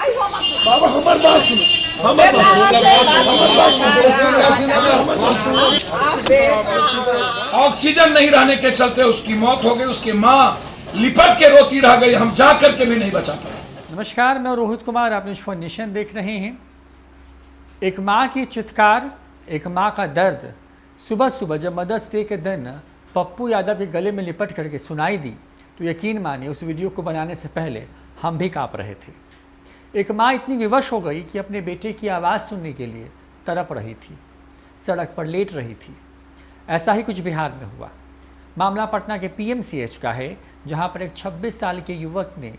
बाबा हमार बात सुनो, हमार बात सुनो। ऑक्सीजन नहीं रहने के चलते उसकी मौत हो गई। उसकी माँ लिपट के रोती रह गई, हम जा करके भी नहीं बचा पाए। नमस्कार, मैं रोहित कुमार, आप न्यूज़ फॉर नेशन देख रहे हैं। एक माँ की चित्कार, एक माँ का दर्द सुबह सुबह जब मदर्स डे के दिन पप्पू यादव के गले में लिपट करके सुनाई दी तो यकीन मानिए उस वीडियो को बनाने से पहले हम भी काँप रहे थे। एक माँ इतनी विवश हो गई कि अपने बेटे की आवाज़ सुनने के लिए तड़प रही थी, सड़क पर लेट रही थी। ऐसा ही कुछ बिहार में हुआ। मामला पटना के पीएमसीएच का है, जहाँ पर एक 26 साल के युवक ने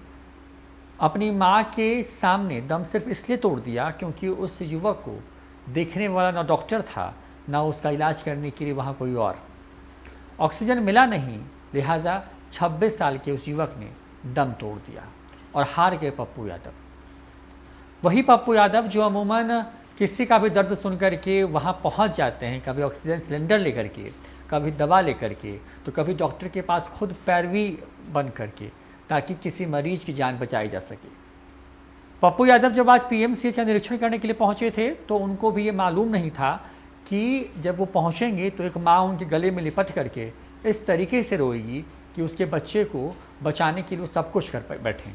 अपनी मां के सामने दम सिर्फ इसलिए तोड़ दिया क्योंकि उस युवक को देखने वाला ना डॉक्टर था, ना उसका इलाज करने के लिए वहां कोई और। ऑक्सीजन मिला नहीं, लिहाजा 26 साल के उस युवक ने दम तोड़ दिया और हार गए पप्पू यादव। वही पप्पू यादव जो अमूमन किसी का भी दर्द सुन कर के वहाँ पहुँच जाते हैं, कभी ऑक्सीजन सिलेंडर लेकर के, कभी दवा लेकर के, तो कभी डॉक्टर के पास खुद पैरवी बन करके, ताकि किसी मरीज की जान बचाई जा सके। पप्पू यादव जब आज पीएमसीएच का निरीक्षण करने के लिए पहुंचे थे तो उनको भी ये मालूम नहीं था कि जब वो पहुंचेंगे तो एक माँ उनके गले में लिपट करके इस तरीके से रोएगी कि उसके बच्चे को बचाने के लिए सब कुछ कर बैठें।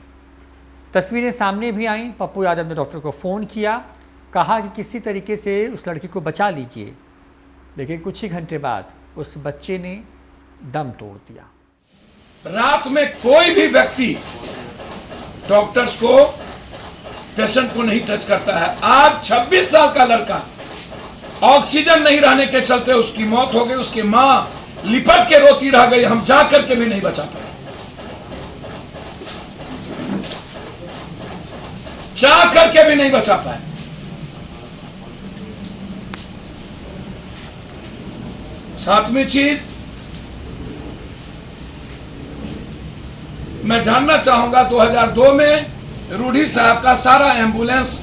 तस्वीरें सामने भी आईं। पप्पू यादव ने डॉक्टर को फ़ोन किया, कहा कि किसी तरीके से उस लड़की को बचा लीजिए, लेकिन कुछ ही घंटे बाद उस बच्चे ने दम तोड़ दिया। रात में कोई भी व्यक्ति डॉक्टर्स को, पेशेंट को नहीं टच करता है। आज 26 साल का लड़का, ऑक्सीजन नहीं रहने के चलते उसकी मौत हो गई। उसकी माँ लिपट के रोती रह गई, हम जा करके भी नहीं बचा पाए। जा करके भी नहीं बचा पाए। सातवीं चीज मैं जानना चाहूंगा, 2002 में रूढ़ी साहब का सारा एम्बुलेंस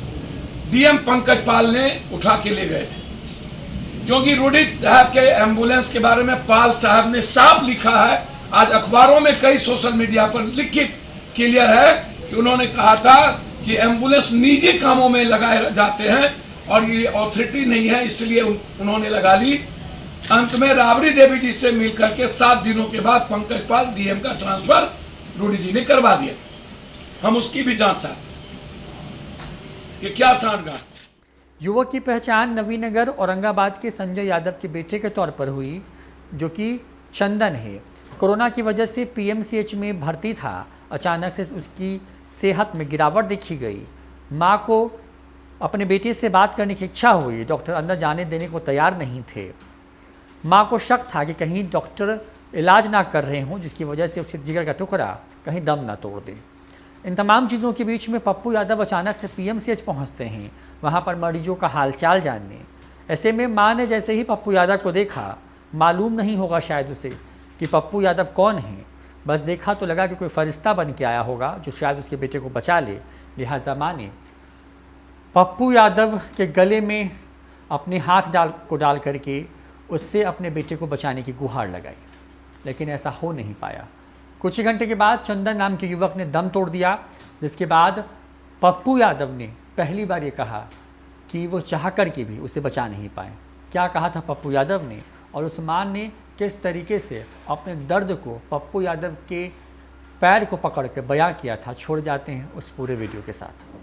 डीएम पंकज पाल ने उठा के ले गए थे, क्योंकि रूढ़ी साहब के एम्बुलेंस के बारे में पाल साहब ने साफ लिखा है। आज अखबारों में कई सोशल मीडिया पर लिखित क्लियर है कि उन्होंने कहा था कि एम्बुलेंस निजी कामों में लगाए जाते हैं और ये ऑथोरिटी नहीं है, इसलिए उन्होंने लगा ली। अंत में राबड़ी देवी जी से मिलकर के 7 दिनों के बाद पंकज पाल डीएम का ट्रांसफर रूढ़ी जी ने करवा दिया। हम उसकी भी जांच चाहते कि क्या सांठगांठ। युवक की पहचान नवीनगर औरंगाबाद के संजय यादव के बेटे के तौर पर हुई, जो कि चंदन है। कोरोना की वजह से पीएमसीएच में भर्ती था। अचानक से उसकी सेहत में गिरावट देखी गई। मां को अपने बेटे से बात करने की इच्छा हुई, डॉक्टर अंदर जाने देने को तैयार नहीं थे। मां को शक था कि कहीं डॉक्टर इलाज ना कर रहे हों, जिसकी वजह से उसके जिगर का टुकड़ा कहीं दम ना तोड़ दे। इन तमाम चीज़ों के बीच में पप्पू यादव अचानक से पीएमसीएच पहुंचते हैं, वहां पर मरीजों का हालचाल जानने। ऐसे में मां ने जैसे ही पप्पू यादव को देखा, मालूम नहीं होगा शायद उसे कि पप्पू यादव कौन है, बस देखा तो लगा कि कोई फरिश्ता बन के आया होगा जो शायद उसके बेटे को बचा ले। लिहाजा मां ने पप्पू यादव के गले में अपने हाथ डाल करके उससे अपने बेटे को बचाने की गुहार लगाई, लेकिन ऐसा हो नहीं पाया। कुछ ही घंटे के बाद चंदन नाम के युवक ने दम तोड़ दिया, जिसके बाद पप्पू यादव ने पहली बार ये कहा कि वो चाह कर के भी उसे बचा नहीं पाए। क्या कहा था पप्पू यादव ने और उस मां ने किस तरीके से अपने दर्द को पप्पू यादव के पैर को पकड़ के बयां किया था, छोड़ जाते हैं उस पूरे वीडियो के साथ।